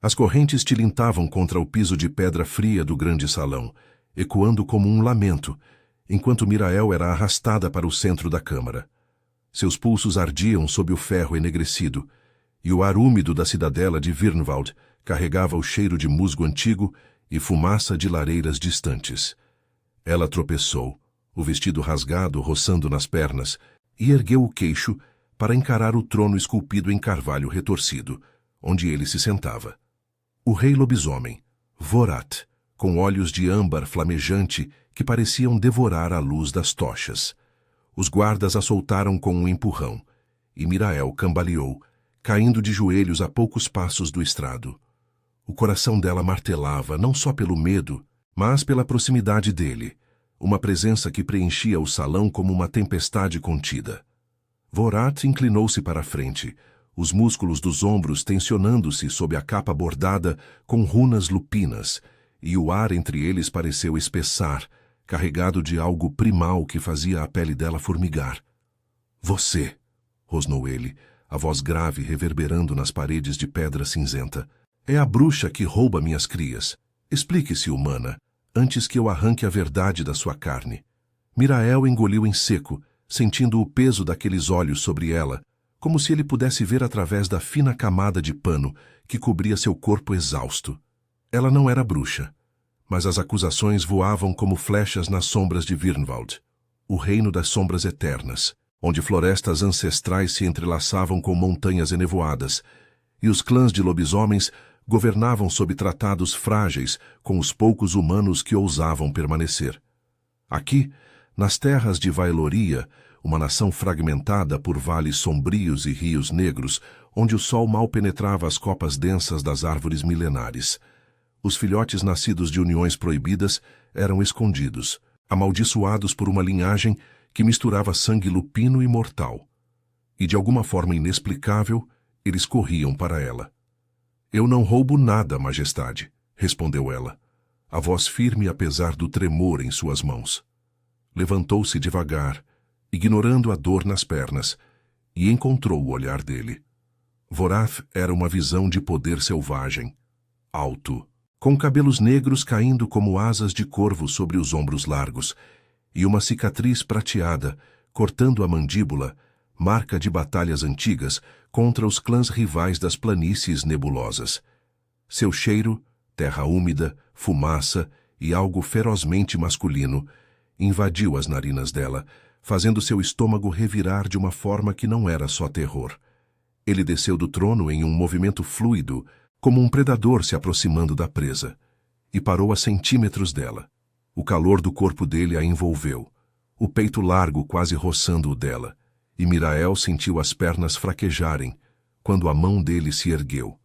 As correntes tilintavam contra o piso de pedra fria do grande salão, ecoando como um lamento, enquanto Mirael era arrastada para o centro da câmara. Seus pulsos ardiam sob o ferro enegrecido, e o ar úmido da cidadela de Virnwald carregava o cheiro de musgo antigo e fumaça de lareiras distantes. Ela tropeçou, o vestido rasgado roçando nas pernas, e ergueu o queixo para encarar o trono esculpido em carvalho retorcido, onde ele se sentava. O rei lobisomem, Vorat, com olhos de âmbar flamejante que pareciam devorar a luz das tochas. Os guardas a soltaram com um empurrão, e Mirael cambaleou, caindo de joelhos a poucos passos do estrado. O coração dela martelava não só pelo medo, mas pela proximidade dele, uma presença que preenchia o salão como uma tempestade contida. Vorat inclinou-se para a frente, os músculos dos ombros tensionando-se sob a capa bordada com runas lupinas, e o ar entre eles pareceu espessar, carregado de algo primal que fazia a pele dela formigar. "Você!" rosnou ele, a voz grave reverberando nas paredes de pedra cinzenta. "É a bruxa que rouba minhas crias. Explique-se, humana, antes que eu arranque a verdade da sua carne." Mirael engoliu em seco, sentindo o peso daqueles olhos sobre ela, como se ele pudesse ver através da fina camada de pano que cobria seu corpo exausto. Ela não era bruxa, mas as acusações voavam como flechas nas sombras de Virnwald, o reino das sombras eternas, onde florestas ancestrais se entrelaçavam com montanhas enevoadas, e os clãs de lobisomens governavam sob tratados frágeis com os poucos humanos que ousavam permanecer. Aqui, nas terras de Vaeloria, uma nação fragmentada por vales sombrios e rios negros, onde o sol mal penetrava as copas densas das árvores milenares. Os filhotes nascidos de uniões proibidas eram escondidos, amaldiçoados por uma linhagem que misturava sangue lupino e mortal. E de alguma forma inexplicável, eles corriam para ela. "Eu não roubo nada, majestade", respondeu ela, a voz firme apesar do tremor em suas mãos. Levantou-se devagar, ignorando a dor nas pernas, e encontrou o olhar dele. Vorath era uma visão de poder selvagem, alto, com cabelos negros caindo como asas de corvo sobre os ombros largos, e uma cicatriz prateada, cortando a mandíbula, marca de batalhas antigas contra os clãs rivais das planícies nebulosas. Seu cheiro, terra úmida, fumaça e algo ferozmente masculino, invadiu as narinas dela, fazendo seu estômago revirar de uma forma que não era só terror. Ele desceu do trono em um movimento fluido, como um predador se aproximando da presa, e parou a centímetros dela. O calor do corpo dele a envolveu, o peito largo quase roçando o dela, e Mirael sentiu as pernas fraquejarem quando a mão dele se ergueu,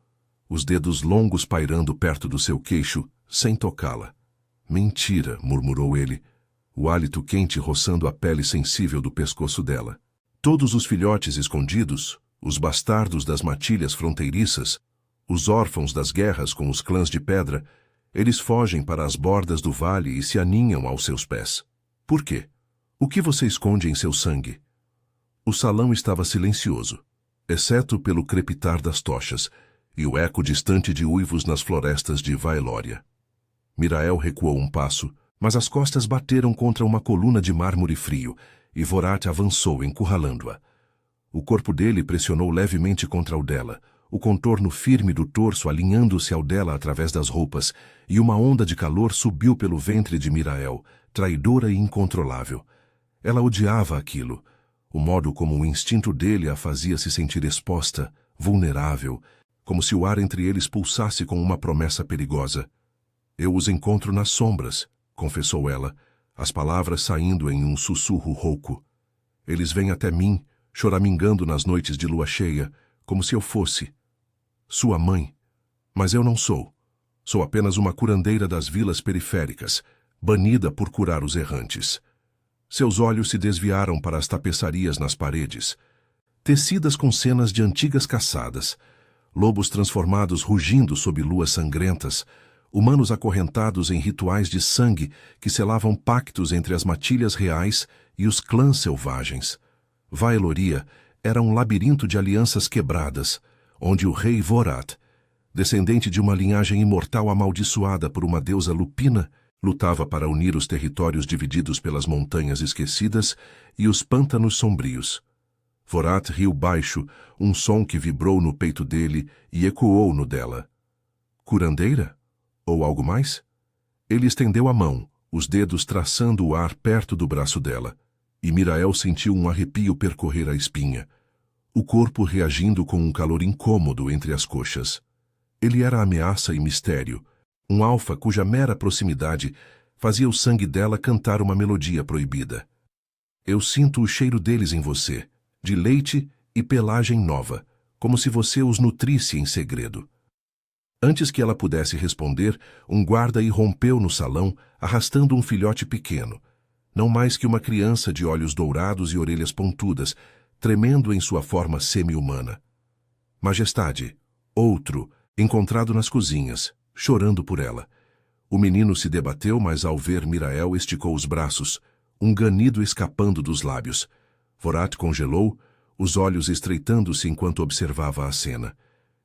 os dedos longos pairando perto do seu queixo, sem tocá-la. "Mentira", murmurou ele, o hálito quente roçando a pele sensível do pescoço dela. Todos os filhotes escondidos, os bastardos das matilhas fronteiriças, os órfãos das guerras com os clãs de pedra, eles fogem para as bordas do vale e se aninham aos seus pés. Por quê? O que você esconde em seu sangue? O salão estava silencioso, exceto pelo crepitar das tochas e o eco distante de uivos nas florestas de Vaelória. Mirael recuou um passo, mas as costas bateram contra uma coluna de mármore frio, e Vorat avançou, encurralando-a. O corpo dele pressionou levemente contra o dela, o contorno firme do torso alinhando-se ao dela através das roupas, e uma onda de calor subiu pelo ventre de Mirael, traidora e incontrolável. Ela odiava aquilo, o modo como o instinto dele a fazia se sentir exposta, vulnerável, como se o ar entre eles pulsasse com uma promessa perigosa. "Eu os encontro nas sombras", confessou ela, as palavras saindo em um sussurro rouco. "Eles vêm até mim, choramingando nas noites de lua cheia, como se eu fosse sua mãe. Mas eu não sou. Sou apenas uma curandeira das vilas periféricas, banida por curar os errantes." Seus olhos se desviaram para as tapeçarias nas paredes, tecidas com cenas de antigas caçadas, lobos transformados rugindo sob luas sangrentas, humanos acorrentados em rituais de sangue que selavam pactos entre as matilhas reais e os clãs selvagens. Vaeloria era um labirinto de alianças quebradas, onde o rei Vorat descendente de uma linhagem imortal amaldiçoada por uma deusa lupina, lutava para unir os territórios divididos pelas montanhas esquecidas e os pântanos sombrios. Vorath riu baixo, um som que vibrou no peito dele e ecoou no dela. Curandeira? Ou algo mais? Ele estendeu a mão, os dedos traçando o ar perto do braço dela, e Mirael sentiu um arrepio percorrer a espinha, o corpo reagindo com um calor incômodo entre as coxas. Ele era ameaça e mistério, um alfa cuja mera proximidade fazia o sangue dela cantar uma melodia proibida. Eu sinto o cheiro deles em você, de leite e pelagem nova, como se você os nutrisse em segredo. Antes que ela pudesse responder, um guarda irrompeu no salão, arrastando um filhote pequeno, não mais que uma criança de olhos dourados e orelhas pontudas, tremendo em sua forma semi-humana. Majestade, outro, encontrado nas cozinhas, chorando por ela. O menino se debateu, mas ao ver Mirael esticou os braços, um ganido escapando dos lábios. Vorath congelou, os olhos estreitando-se enquanto observava a cena.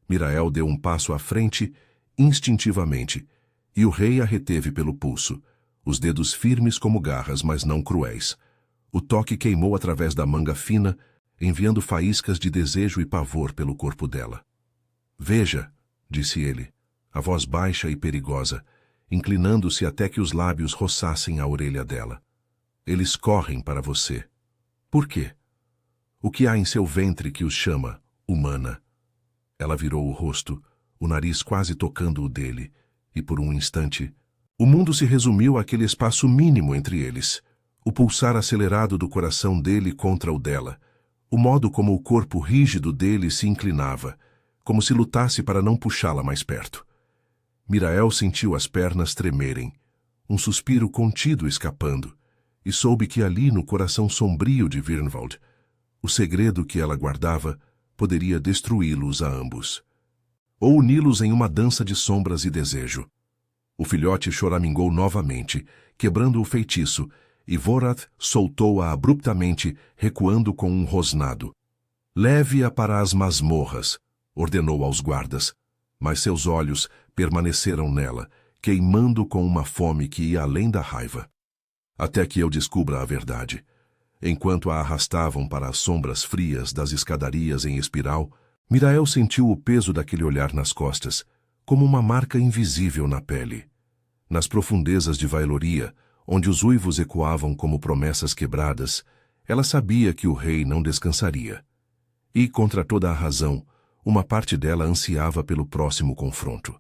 Mirael deu um passo à frente, instintivamente, e o rei a reteve pelo pulso, os dedos firmes como garras, mas não cruéis. O toque queimou através da manga fina, enviando faíscas de desejo e pavor pelo corpo dela. Veja, disse ele, a voz baixa e perigosa, inclinando-se até que os lábios roçassem a orelha dela. Eles correm para você. Por quê? O que há em seu ventre que os chama humana? Ela virou o rosto, o nariz quase tocando o dele, e por um instante, o mundo se resumiu àquele espaço mínimo entre eles, o pulsar acelerado do coração dele contra o dela, o modo como o corpo rígido dele se inclinava, como se lutasse para não puxá-la mais perto. Mirael sentiu as pernas tremerem, um suspiro contido escapando, e soube que ali no coração sombrio de Virnwald, o segredo que ela guardava poderia destruí-los a ambos. Ou uni-los em uma dança de sombras e desejo. O filhote choramingou novamente, quebrando o feitiço, e Vorath soltou-a abruptamente, recuando com um rosnado. Leve-a para as masmorras, ordenou aos guardas, mas seus olhos permaneceram nela, queimando com uma fome que ia além da raiva. Até que eu descubra a verdade. Enquanto a arrastavam para as sombras frias das escadarias em espiral, Mirael sentiu o peso daquele olhar nas costas, como uma marca invisível na pele. Nas profundezas de Vaeloria, onde os uivos ecoavam como promessas quebradas, ela sabia que o rei não descansaria. E, contra toda a razão, uma parte dela ansiava pelo próximo confronto,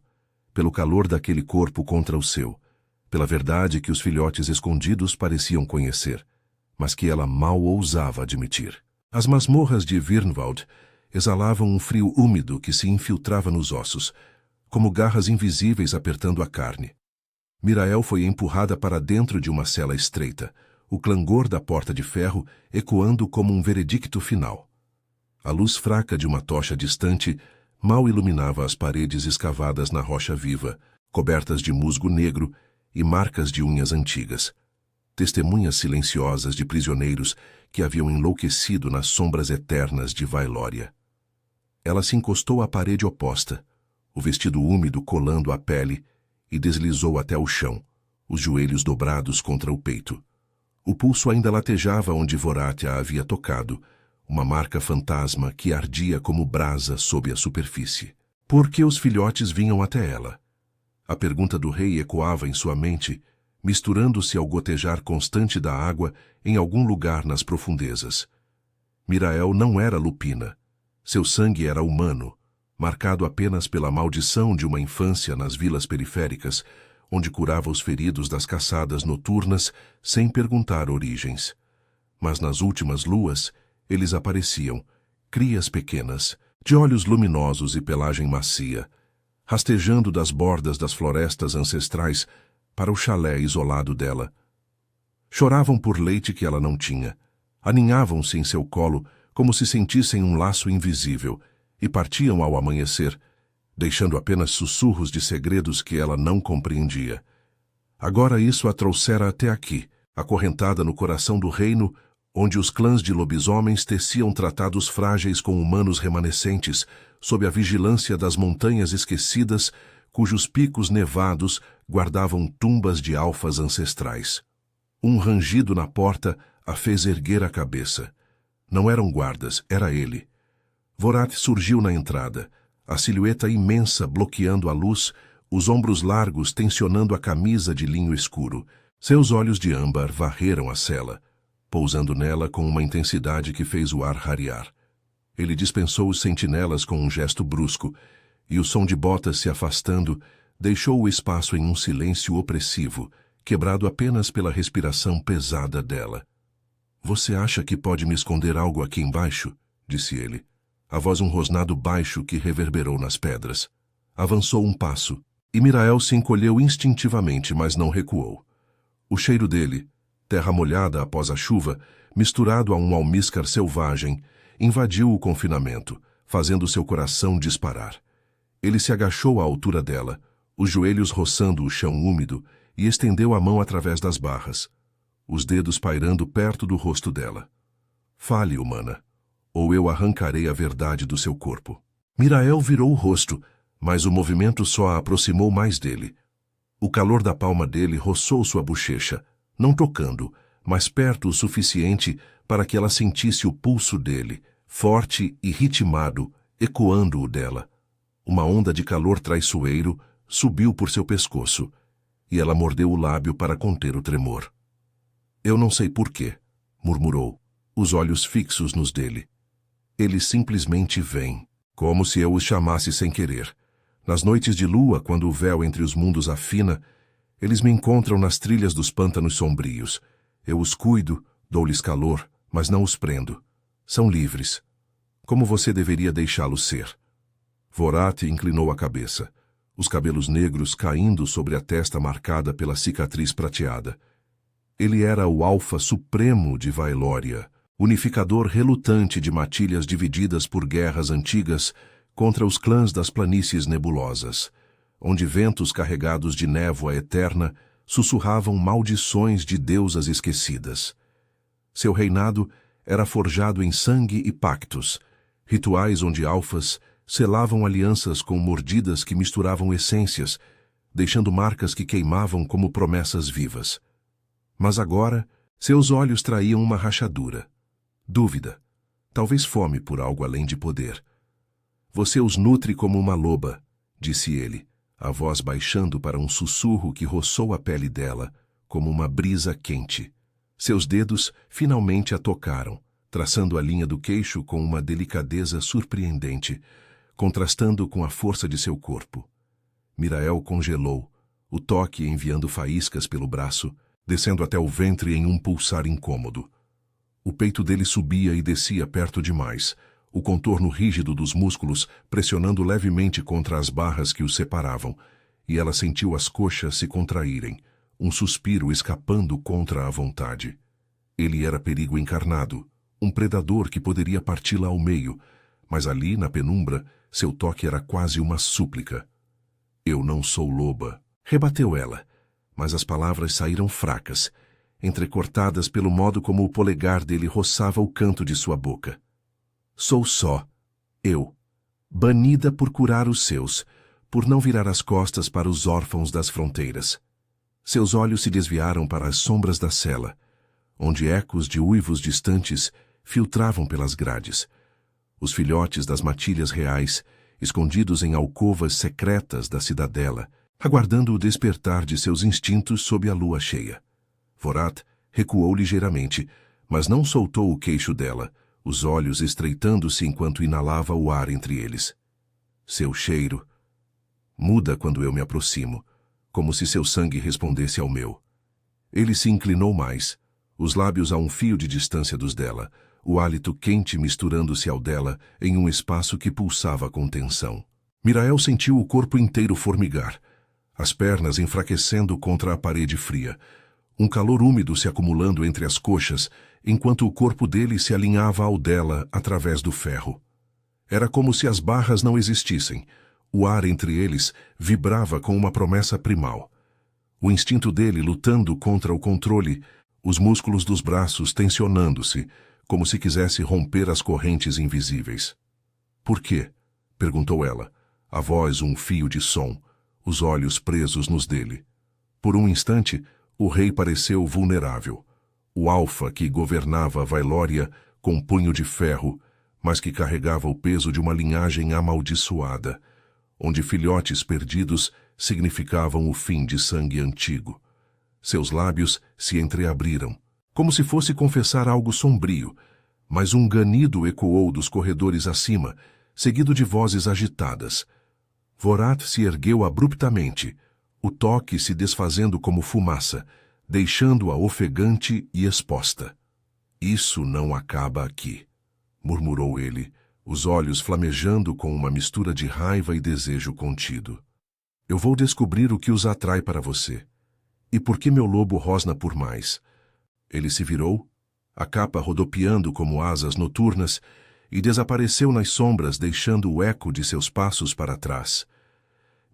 pelo calor daquele corpo contra o seu, pela verdade que os filhotes escondidos pareciam conhecer, mas que ela mal ousava admitir. As masmorras de Virnwald exalavam um frio úmido que se infiltrava nos ossos, como garras invisíveis apertando a carne. Mirael foi empurrada para dentro de uma cela estreita, o clangor da porta de ferro ecoando como um veredicto final. A luz fraca de uma tocha distante mal iluminava as paredes escavadas na rocha viva, cobertas de musgo negro e marcas de unhas antigas. Testemunhas silenciosas de prisioneiros que haviam enlouquecido nas sombras eternas de Vaelória. Ela se encostou à parede oposta, o vestido úmido colando a pele, e deslizou até o chão, os joelhos dobrados contra o peito. O pulso ainda latejava onde Vorath a havia tocado, uma marca fantasma que ardia como brasa sob a superfície. Por que os filhotes vinham até ela? A pergunta do rei ecoava em sua mente, misturando-se ao gotejar constante da água em algum lugar nas profundezas. Mirael não era lupina. Seu sangue era humano, marcado apenas pela maldição de uma infância nas vilas periféricas, onde curava os feridos das caçadas noturnas sem perguntar origens. Mas nas últimas luas, eles apareciam, crias pequenas, de olhos luminosos e pelagem macia, rastejando das bordas das florestas ancestrais para o chalé isolado dela. Choravam por leite que ela não tinha, aninhavam-se em seu colo como se sentissem um laço invisível, e partiam ao amanhecer, deixando apenas sussurros de segredos que ela não compreendia. Agora isso a trouxera até aqui, acorrentada no coração do reino, onde os clãs de lobisomens teciam tratados frágeis com humanos remanescentes, sob a vigilância das montanhas esquecidas, cujos picos nevados guardavam tumbas de alfas ancestrais. Um rangido na porta a fez erguer a cabeça. Não eram guardas, era ele. Vorath surgiu na entrada, a silhueta imensa bloqueando a luz, os ombros largos tensionando a camisa de linho escuro. Seus olhos de âmbar varreram a cela, pousando nela com uma intensidade que fez o ar rarear. Ele dispensou os sentinelas com um gesto brusco, e o som de botas se afastando deixou o espaço em um silêncio opressivo, quebrado apenas pela respiração pesada dela. "Você acha que pode me esconder algo aqui embaixo?" disse ele. A voz um rosnado baixo que reverberou nas pedras. Avançou um passo, e Mirael se encolheu instintivamente, mas não recuou. O cheiro dele, terra molhada após a chuva, misturado a um almíscar selvagem, invadiu o confinamento, fazendo seu coração disparar. Ele se agachou à altura dela, os joelhos roçando o chão úmido, e estendeu a mão através das barras, os dedos pairando perto do rosto dela. "Fale, humana, ou eu arrancarei a verdade do seu corpo." Mirael virou o rosto, mas o movimento só a aproximou mais dele. O calor da palma dele roçou sua bochecha, não tocando, mas perto o suficiente para que ela sentisse o pulso dele, forte e ritmado, ecoando o dela. Uma onda de calor traiçoeiro subiu por seu pescoço, e ela mordeu o lábio para conter o tremor. "Eu não sei porquê", murmurou, os olhos fixos nos dele. "Ele simplesmente vem, como se eu os chamasse sem querer. Nas noites de lua, quando o véu entre os mundos afina, eles me encontram nas trilhas dos pântanos sombrios. Eu os cuido, dou-lhes calor, mas não os prendo. São livres. Como você deveria deixá-los ser." Vorath inclinou a cabeça, os cabelos negros caindo sobre a testa marcada pela cicatriz prateada. Ele era o alfa supremo de Vaelória, unificador relutante de matilhas divididas por guerras antigas contra os clãs das planícies nebulosas, onde ventos carregados de névoa eterna sussurravam maldições de deusas esquecidas. Seu reinado era forjado em sangue e pactos, rituais onde alfas selavam alianças com mordidas que misturavam essências, deixando marcas que queimavam como promessas vivas. Mas agora, seus olhos traíam uma rachadura. Dúvida, talvez fome por algo além de poder. "Você os nutre como uma loba", disse ele, a voz baixando para um sussurro que roçou a pele dela, como uma brisa quente. Seus dedos finalmente a tocaram, traçando a linha do queixo com uma delicadeza surpreendente, contrastando com a força de seu corpo. Mirael congelou, o toque enviando faíscas pelo braço, descendo até o ventre em um pulsar incômodo. O peito dele subia e descia perto demais, o contorno rígido dos músculos pressionando levemente contra as barras que os separavam, e ela sentiu as coxas se contraírem, um suspiro escapando contra a vontade. Ele era perigo encarnado, um predador que poderia parti-la ao meio, mas ali, na penumbra, seu toque era quase uma súplica. "Eu não sou loba", rebateu ela, mas as palavras saíram fracas, entrecortadas pelo modo como o polegar dele roçava o canto de sua boca. "Sou só, eu, banida por curar os seus, por não virar as costas para os órfãos das fronteiras." Seus olhos se desviaram para as sombras da cela, onde ecos de uivos distantes filtravam pelas grades. Os filhotes das matilhas reais, escondidos em alcovas secretas da cidadela, aguardando o despertar de seus instintos sob a lua cheia. Vorath recuou ligeiramente, mas não soltou o queixo dela, os olhos estreitando-se enquanto inalava o ar entre eles. "Seu cheiro muda quando eu me aproximo, como se seu sangue respondesse ao meu." Ele se inclinou mais, os lábios a um fio de distância dos dela, o hálito quente misturando-se ao dela em um espaço que pulsava com tensão. Mirael sentiu o corpo inteiro formigar, as pernas enfraquecendo contra a parede fria, um calor úmido se acumulando entre as coxas, enquanto o corpo dele se alinhava ao dela através do ferro. Era como se as barras não existissem. O ar entre eles vibrava com uma promessa primal. O instinto dele lutando contra o controle, os músculos dos braços tensionando-se, como se quisesse romper as correntes invisíveis. Por quê? Perguntou ela, a voz um fio de som, os olhos presos nos dele. Por um instante, o rei pareceu vulnerável. O alfa que governava Vailória com punho de ferro, mas que carregava o peso de uma linhagem amaldiçoada, onde filhotes perdidos significavam o fim de sangue antigo. Seus lábios se entreabriram, como se fosse confessar algo sombrio, mas um ganido ecoou dos corredores acima, seguido de vozes agitadas. Vorath se ergueu abruptamente, o toque se desfazendo como fumaça, deixando-a ofegante e exposta. Isso não acaba aqui, murmurou ele, os olhos flamejando com uma mistura de raiva e desejo contido. Eu vou descobrir o que os atrai para você. E por que meu lobo rosna por mais? Ele se virou, a capa rodopiando como asas noturnas, e desapareceu nas sombras, deixando o eco de seus passos para trás.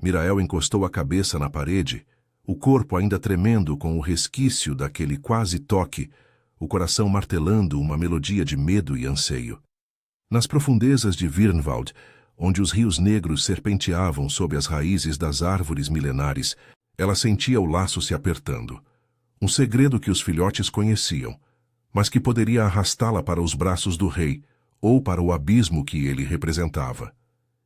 Mirael encostou a cabeça na parede, o corpo ainda tremendo com o resquício daquele quase toque, o coração martelando uma melodia de medo e anseio. Nas profundezas de Virnwald, onde os rios negros serpenteavam sob as raízes das árvores milenares, ela sentia o laço se apertando. Um segredo que os filhotes conheciam, mas que poderia arrastá-la para os braços do rei, ou para o abismo que ele representava.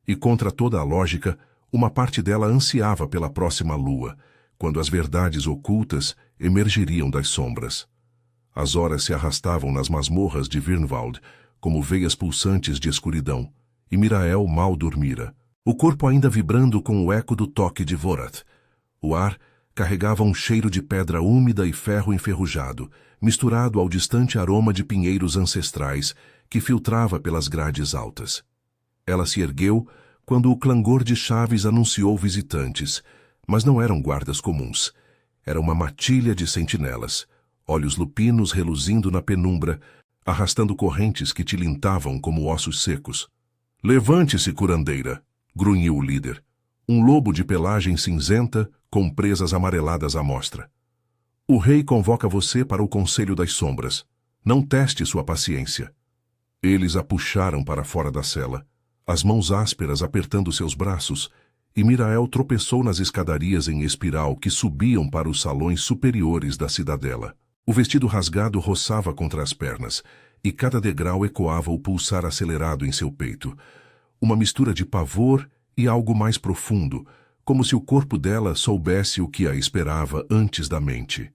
E contra toda a lógica, uma parte dela ansiava pela próxima lua, quando as verdades ocultas emergiriam das sombras. As horas se arrastavam nas masmorras de Virnwald, como veias pulsantes de escuridão, e Mirael mal dormira, o corpo ainda vibrando com o eco do toque de Vorath. O ar carregava um cheiro de pedra úmida e ferro enferrujado, misturado ao distante aroma de pinheiros ancestrais que filtrava pelas grades altas. Ela se ergueu quando o clangor de chaves anunciou visitantes, mas não eram guardas comuns. Era uma matilha de sentinelas, olhos lupinos reluzindo na penumbra, arrastando correntes que tilintavam como ossos secos. "Levante-se, curandeira!" grunhiu o líder. Um lobo de pelagem cinzenta, com presas amareladas à mostra. "O rei convoca você para o Conselho das Sombras. Não teste sua paciência." Eles a puxaram para fora da cela, as mãos ásperas apertando seus braços, e Mirael tropeçou nas escadarias em espiral que subiam para os salões superiores da cidadela. O vestido rasgado roçava contra as pernas, e cada degrau ecoava o pulsar acelerado em seu peito. Uma mistura de pavor e algo mais profundo, como se o corpo dela soubesse o que a esperava antes da mente.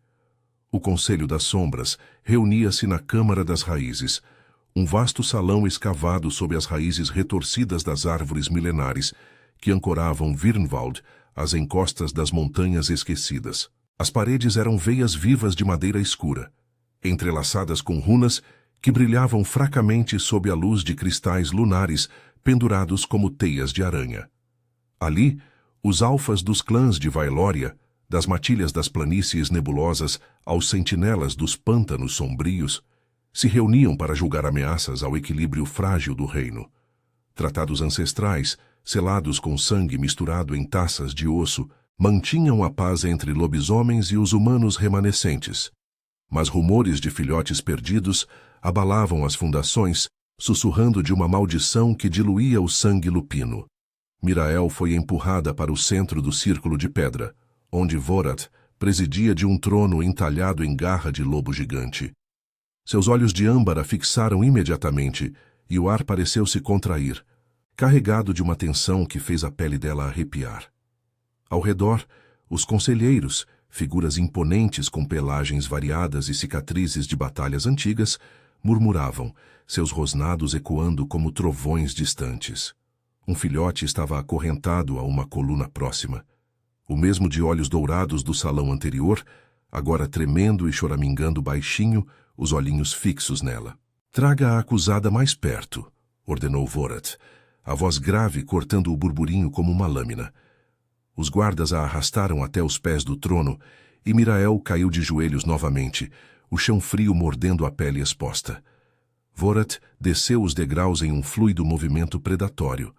O Conselho das Sombras reunia-se na Câmara das Raízes, um vasto salão escavado sob as raízes retorcidas das árvores milenares que ancoravam Virnwald às encostas das montanhas esquecidas. As paredes eram veias vivas de madeira escura, entrelaçadas com runas que brilhavam fracamente sob a luz de cristais lunares pendurados como teias de aranha. Ali, os alfas dos clãs de Vailória, das matilhas das planícies nebulosas aos sentinelas dos pântanos sombrios, se reuniam para julgar ameaças ao equilíbrio frágil do reino. Tratados ancestrais, selados com sangue misturado em taças de osso, mantinham a paz entre lobisomens e os humanos remanescentes. Mas rumores de filhotes perdidos abalavam as fundações, sussurrando de uma maldição que diluía o sangue lupino. Mirael foi empurrada para o centro do círculo de pedra, onde Vorath presidia de um trono entalhado em garra de lobo gigante. Seus olhos de âmbar a fixaram imediatamente, e o ar pareceu se contrair, carregado de uma tensão que fez a pele dela arrepiar. Ao redor, os conselheiros, figuras imponentes com pelagens variadas e cicatrizes de batalhas antigas, murmuravam, seus rosnados ecoando como trovões distantes. Um filhote estava acorrentado a uma coluna próxima. O mesmo de olhos dourados do salão anterior, agora tremendo e choramingando baixinho, os olhinhos fixos nela. "Traga a acusada mais perto", ordenou Vorath, a voz grave cortando o burburinho como uma lâmina. Os guardas a arrastaram até os pés do trono, e Mirael caiu de joelhos novamente, o chão frio mordendo a pele exposta. Vorath desceu os degraus em um fluido movimento predatório,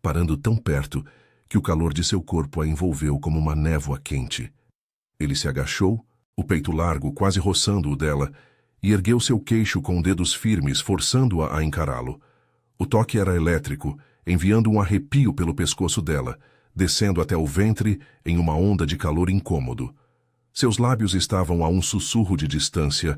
parando tão perto que o calor de seu corpo a envolveu como uma névoa quente. Ele se agachou, o peito largo quase roçando o dela, e ergueu seu queixo com dedos firmes, forçando-a a encará-lo. O toque era elétrico, enviando um arrepio pelo pescoço dela, descendo até o ventre em uma onda de calor incômodo. Seus lábios estavam a um sussurro de distância,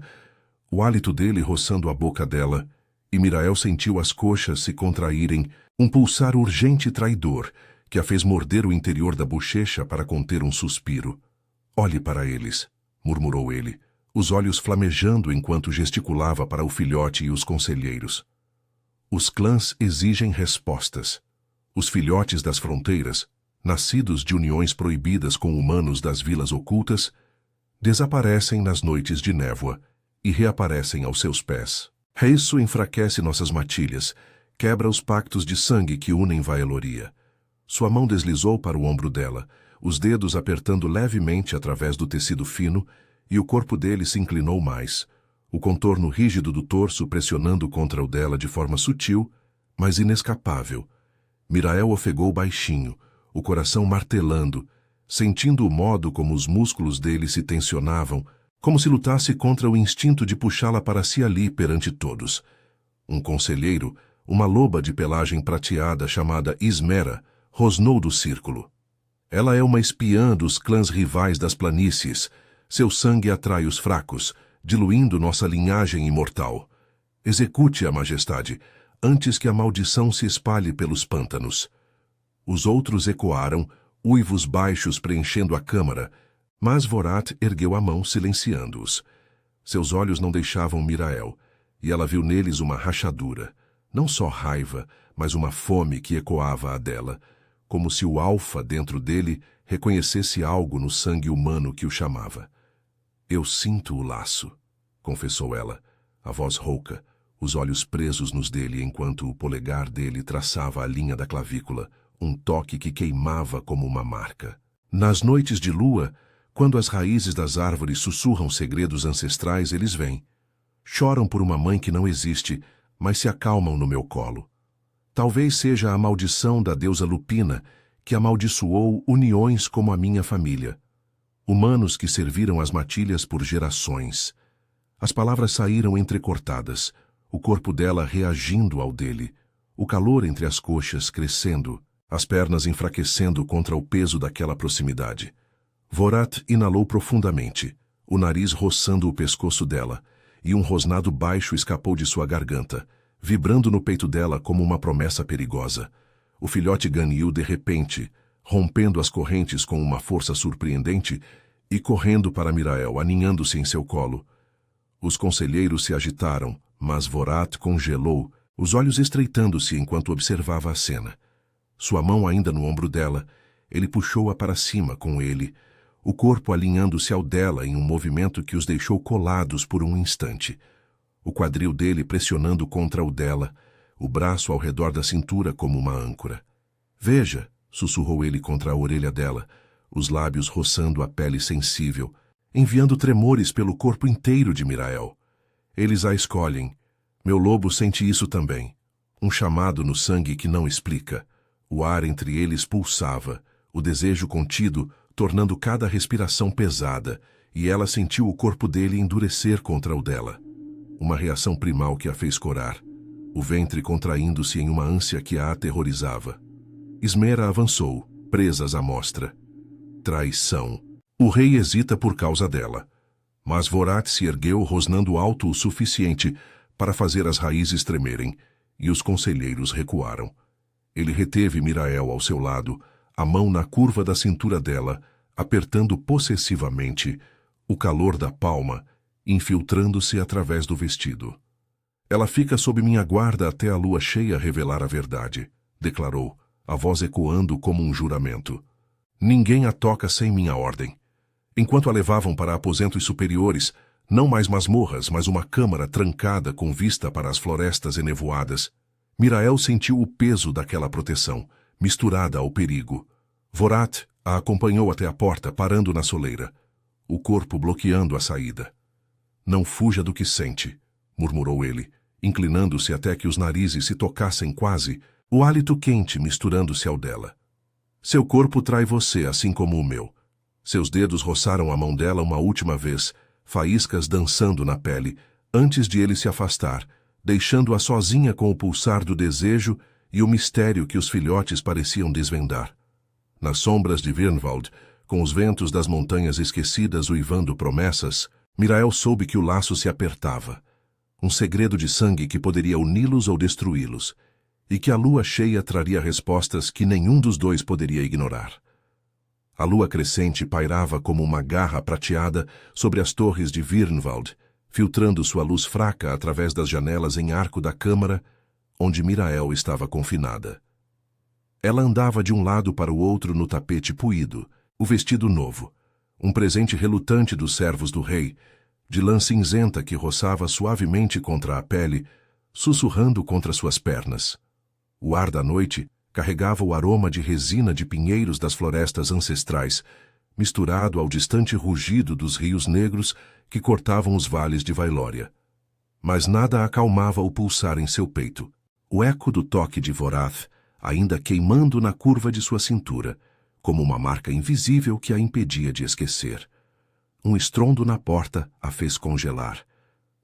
o hálito dele roçando a boca dela, e Mirael sentiu as coxas se contraírem, um pulsar urgente e traidor, que a fez morder o interior da bochecha para conter um suspiro. "Olhe para eles", murmurou ele, os olhos flamejando enquanto gesticulava para o filhote e os conselheiros. Os clãs exigem respostas. Os filhotes das fronteiras, nascidos de uniões proibidas com humanos das vilas ocultas, desaparecem nas noites de névoa e reaparecem aos seus pés. Isso enfraquece nossas matilhas, quebra os pactos de sangue que unem Vaeloria. Sua mão deslizou para o ombro dela, os dedos apertando levemente através do tecido fino, e o corpo dele se inclinou mais, o contorno rígido do torso pressionando contra o dela de forma sutil, mas inescapável. Mirael ofegou baixinho, o coração martelando, sentindo o modo como os músculos dele se tensionavam, como se lutasse contra o instinto de puxá-la para si ali perante todos. Um conselheiro, uma loba de pelagem prateada chamada Ismera, rosnou do círculo. Ela é uma espiã dos clãs rivais das planícies. Seu sangue atrai os fracos, diluindo nossa linhagem imortal. Execute-a, majestade, antes que a maldição se espalhe pelos pântanos. Os outros ecoaram, uivos baixos preenchendo a câmara, mas Vorath ergueu a mão silenciando-os. Seus olhos não deixavam Mirael, e ela viu neles uma rachadura, não só raiva, mas uma fome que ecoava a dela, como se o alfa dentro dele reconhecesse algo no sangue humano que o chamava. "Eu sinto o laço", confessou ela, a voz rouca, os olhos presos nos dele enquanto o polegar dele traçava a linha da clavícula, um toque que queimava como uma marca. Nas noites de lua, quando as raízes das árvores sussurram segredos ancestrais, eles vêm. Choram por uma mãe que não existe, mas se acalmam no meu colo. Talvez seja a maldição da deusa Lupina que amaldiçoou uniões como a minha família. Humanos que serviram as matilhas por gerações. As palavras saíram entrecortadas, o corpo dela reagindo ao dele, o calor entre as coxas crescendo, as pernas enfraquecendo contra o peso daquela proximidade. Vorath inalou profundamente, o nariz roçando o pescoço dela, e um rosnado baixo escapou de sua garganta, vibrando no peito dela como uma promessa perigosa. O filhote ganiu de repente, rompendo as correntes com uma força surpreendente e correndo para Mirael, aninhando-se em seu colo. Os conselheiros se agitaram, mas Vorath congelou, os olhos estreitando-se enquanto observava a cena. Sua mão ainda no ombro dela, ele puxou-a para cima com ele, o corpo alinhando-se ao dela em um movimento que os deixou colados por um instante. O quadril dele pressionando contra o dela, o braço ao redor da cintura como uma âncora. "Veja", sussurrou ele contra a orelha dela, os lábios roçando a pele sensível, enviando tremores pelo corpo inteiro de Mirael. "Eles a escolhem. Meu lobo sente isso também. Um chamado no sangue que não explica. O ar entre eles pulsava, o desejo contido tornando cada respiração pesada, e ela sentiu o corpo dele endurecer contra o dela. Uma reação primal que a fez corar, o ventre contraindo-se em uma ânsia que a aterrorizava. Ismera avançou, presas à mostra. Traição. O rei hesita por causa dela. Mas Vorath se ergueu rosnando alto o suficiente para fazer as raízes tremerem, e os conselheiros recuaram. Ele reteve Mirael ao seu lado, a mão na curva da cintura dela, apertando possessivamente, o calor da palma, infiltrando-se através do vestido. "Ela fica sob minha guarda até a lua cheia revelar a verdade", declarou, a voz ecoando como um juramento. "Ninguém a toca sem minha ordem." Enquanto a levavam para aposentos superiores, não mais masmorras, mas uma câmara trancada com vista para as florestas enevoadas, Mirael sentiu o peso daquela proteção, misturada ao perigo. Vorath a acompanhou até a porta, parando na soleira, o corpo bloqueando a saída. "Não fuja do que sente", murmurou ele, inclinando-se até que os narizes se tocassem quase, o hálito quente misturando-se ao dela. "Seu corpo trai você, assim como o meu. Seus dedos roçaram a mão dela uma última vez, faíscas dançando na pele, antes de ele se afastar, deixando-a sozinha com o pulsar do desejo e o mistério que os filhotes pareciam desvendar. Nas sombras de Virnwald, com os ventos das montanhas esquecidas uivando promessas, Mirael soube que o laço se apertava. Um segredo de sangue que poderia uni-los ou destruí-los, e que a lua cheia traria respostas que nenhum dos dois poderia ignorar. A lua crescente pairava como uma garra prateada sobre as torres de Virnwald, filtrando sua luz fraca através das janelas em arco da câmara, onde Mirael estava confinada. Ela andava de um lado para o outro no tapete puído, o vestido novo, um presente relutante dos servos do rei, de lã cinzenta que roçava suavemente contra a pele, sussurrando contra suas pernas. O ar da noite carregava o aroma de resina de pinheiros das florestas ancestrais, misturado ao distante rugido dos rios negros que cortavam os vales de Vailória. Mas nada acalmava o pulsar em seu peito. O eco do toque de Vorath, ainda queimando na curva de sua cintura, como uma marca invisível que a impedia de esquecer. Um estrondo na porta a fez congelar.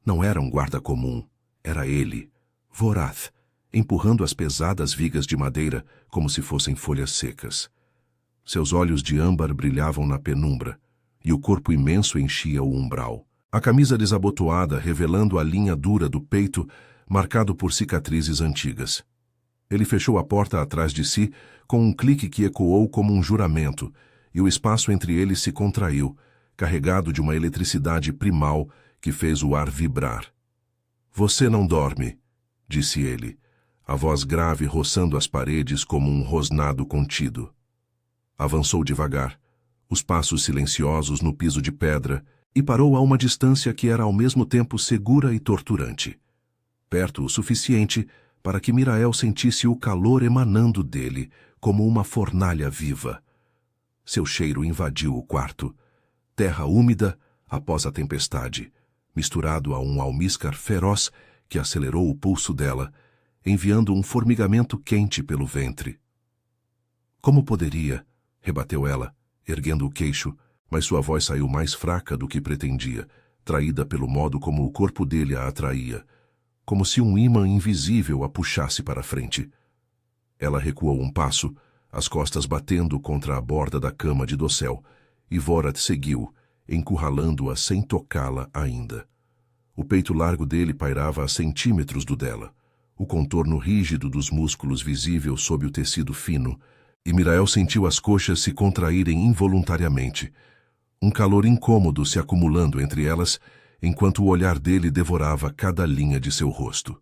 Não era um guarda comum, era ele, Vorath, empurrando as pesadas vigas de madeira como se fossem folhas secas. Seus olhos de âmbar brilhavam na penumbra, e o corpo imenso enchia o umbral. A camisa desabotoada revelando a linha dura do peito, marcado por cicatrizes antigas. Ele fechou a porta atrás de si, com um clique que ecoou como um juramento, e o espaço entre eles se contraiu, carregado de uma eletricidade primal que fez o ar vibrar. "Você não dorme", disse ele, a voz grave roçando as paredes como um rosnado contido. Avançou devagar, os passos silenciosos no piso de pedra, e parou a uma distância que era ao mesmo tempo segura e torturante. Perto o suficiente para que Mirael sentisse o calor emanando dele, como uma fornalha viva. Seu cheiro invadiu o quarto. Terra úmida após a tempestade, misturado a um almíscar feroz que acelerou o pulso dela, enviando um formigamento quente pelo ventre. "Como poderia?", rebateu ela, erguendo o queixo, mas sua voz saiu mais fraca do que pretendia, traída pelo modo como o corpo dele a atraía, como se um ímã invisível a puxasse para frente. Ela recuou um passo, as costas batendo contra a borda da cama de dossel, e Vorath seguiu, encurralando-a sem tocá-la ainda. O peito largo dele pairava a centímetros do dela, o contorno rígido dos músculos visível sob o tecido fino, e Mirael sentiu as coxas se contraírem involuntariamente, um calor incômodo se acumulando entre elas, enquanto o olhar dele devorava cada linha de seu rosto.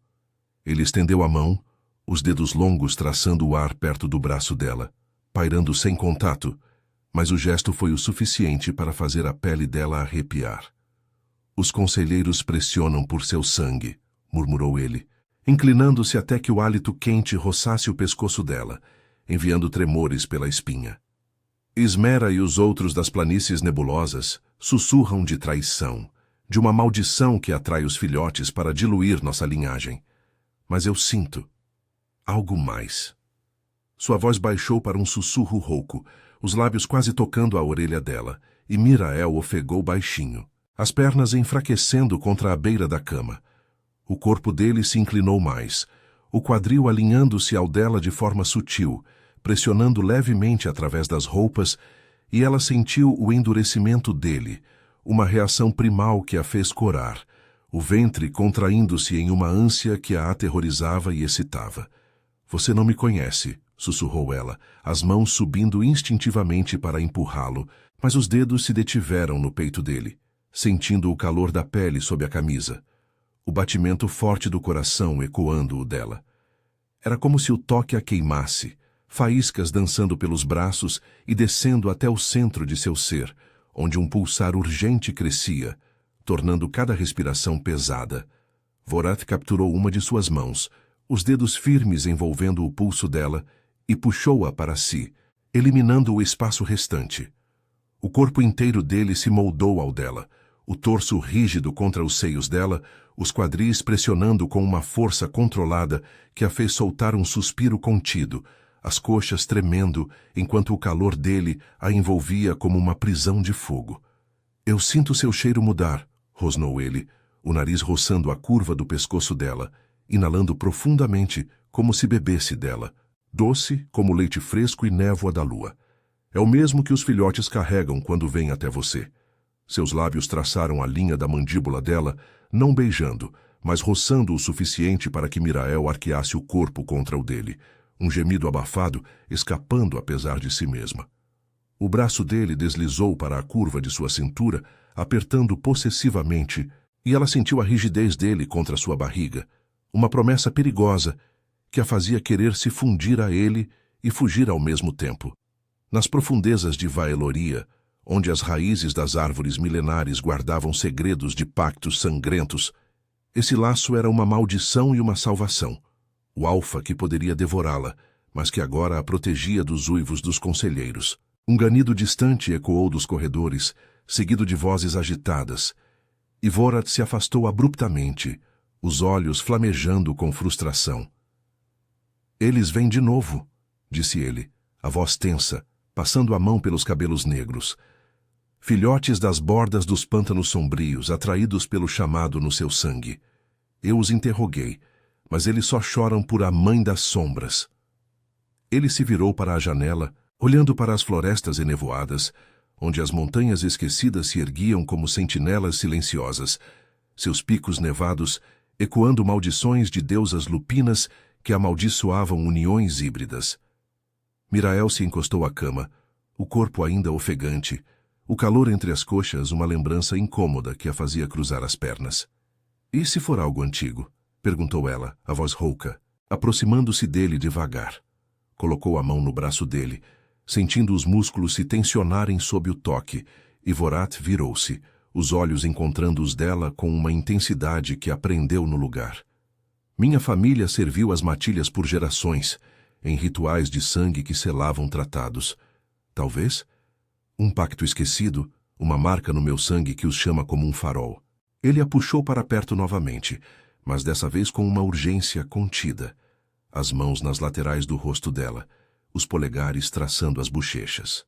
Ele estendeu a mão, os dedos longos traçando o ar perto do braço dela, pairando sem contato, mas o gesto foi o suficiente para fazer a pele dela arrepiar. "Os conselheiros pressionam por seu sangue", murmurou ele, inclinando-se até que o hálito quente roçasse o pescoço dela, enviando tremores pela espinha. Ismera e os outros das planícies nebulosas sussurram de traição, de uma maldição que atrai os filhotes para diluir nossa linhagem. Mas eu sinto algo mais. Sua voz baixou para um sussurro rouco, os lábios quase tocando a orelha dela, e Mirael ofegou baixinho, as pernas enfraquecendo contra a beira da cama. O corpo dele se inclinou mais, o quadril alinhando-se ao dela de forma sutil, pressionando levemente através das roupas, e ela sentiu o endurecimento dele, uma reação primal que a fez corar, o ventre contraindo-se em uma ânsia que a aterrorizava e excitava. "Você não me conhece", sussurrou ela, as mãos subindo instintivamente para empurrá-lo, mas os dedos se detiveram no peito dele, sentindo o calor da pele sob a camisa, o batimento forte do coração ecoando o dela. Era como se o toque a queimasse, faíscas dançando pelos braços e descendo até o centro de seu ser, onde um pulsar urgente crescia, tornando cada respiração pesada. Vorath capturou uma de suas mãos, os dedos firmes envolvendo o pulso dela, e puxou-a para si, eliminando o espaço restante. O corpo inteiro dele se moldou ao dela, o torso rígido contra os seios dela, os quadris pressionando com uma força controlada que a fez soltar um suspiro contido, as coxas tremendo, enquanto o calor dele a envolvia como uma prisão de fogo. Eu sinto seu cheiro mudar, rosnou ele, o nariz roçando a curva do pescoço dela, inalando profundamente, como se bebesse dela, doce como leite fresco e névoa da lua. É o mesmo que os filhotes carregam quando vêm até você. Seus lábios traçaram a linha da mandíbula dela, não beijando, mas roçando o suficiente para que Mirael arqueasse o corpo contra o dele, um gemido abafado escapando apesar de si mesma. O braço dele deslizou para a curva de sua cintura, apertando possessivamente, e ela sentiu a rigidez dele contra sua barriga, uma promessa perigosa que a fazia querer se fundir a ele e fugir ao mesmo tempo. Nas profundezas de Vaeloria, onde as raízes das árvores milenares guardavam segredos de pactos sangrentos, esse laço era uma maldição e uma salvação. O alfa que poderia devorá-la, mas que agora a protegia dos uivos dos conselheiros. Um ganido distante ecoou dos corredores, seguido de vozes agitadas, e Vorath se afastou abruptamente, os olhos flamejando com frustração. Eles vêm de novo, disse ele, a voz tensa, passando a mão pelos cabelos negros. Filhotes das bordas dos pântanos sombrios, atraídos pelo chamado no seu sangue. Eu os interroguei, mas eles só choram por a mãe das sombras. Ele se virou para a janela, olhando para as florestas enevoadas, onde as montanhas esquecidas se erguiam como sentinelas silenciosas, seus picos nevados ecoando maldições de deusas lupinas que amaldiçoavam uniões híbridas. Mirael se encostou à cama, o corpo ainda ofegante, o calor entre as coxas uma lembrança incômoda que a fazia cruzar as pernas. E se for algo antigo? Perguntou ela, a voz rouca, aproximando-se dele devagar. Colocou a mão no braço dele, sentindo os músculos se tensionarem sob o toque, e Vorath virou-se, os olhos encontrando os dela com uma intensidade que a prendeu no lugar. Minha família serviu as matilhas por gerações, em rituais de sangue que selavam tratados. Talvez um pacto esquecido, uma marca no meu sangue que os chama como um farol. Ele a puxou para perto novamente, mas dessa vez com uma urgência contida. As mãos nas laterais do rosto dela, os polegares traçando as bochechas.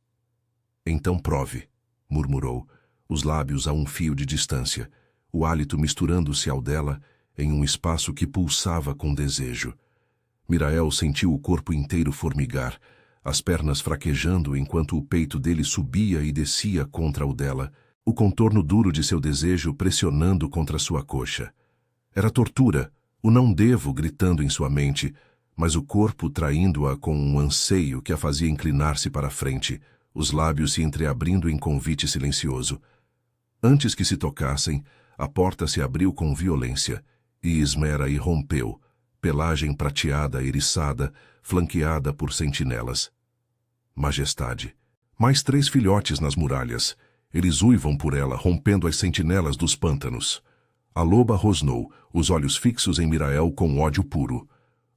Então prove, murmurou, os lábios a um fio de distância, o hálito misturando-se ao dela em um espaço que pulsava com desejo. Mirael sentiu o corpo inteiro formigar, as pernas fraquejando enquanto o peito dele subia e descia contra o dela, o contorno duro de seu desejo pressionando contra sua coxa. Era tortura, o não devo gritando em sua mente, mas o corpo traindo-a com um anseio que a fazia inclinar-se para a frente, os lábios se entreabrindo em convite silencioso. Antes que se tocassem, a porta se abriu com violência, e Ismera irrompeu, pelagem prateada eriçada, flanqueada por sentinelas. Majestade. Mais 3 filhotes nas muralhas. Eles uivam por ela, rompendo as sentinelas dos pântanos. A loba rosnou, os olhos fixos em Mirael com ódio puro.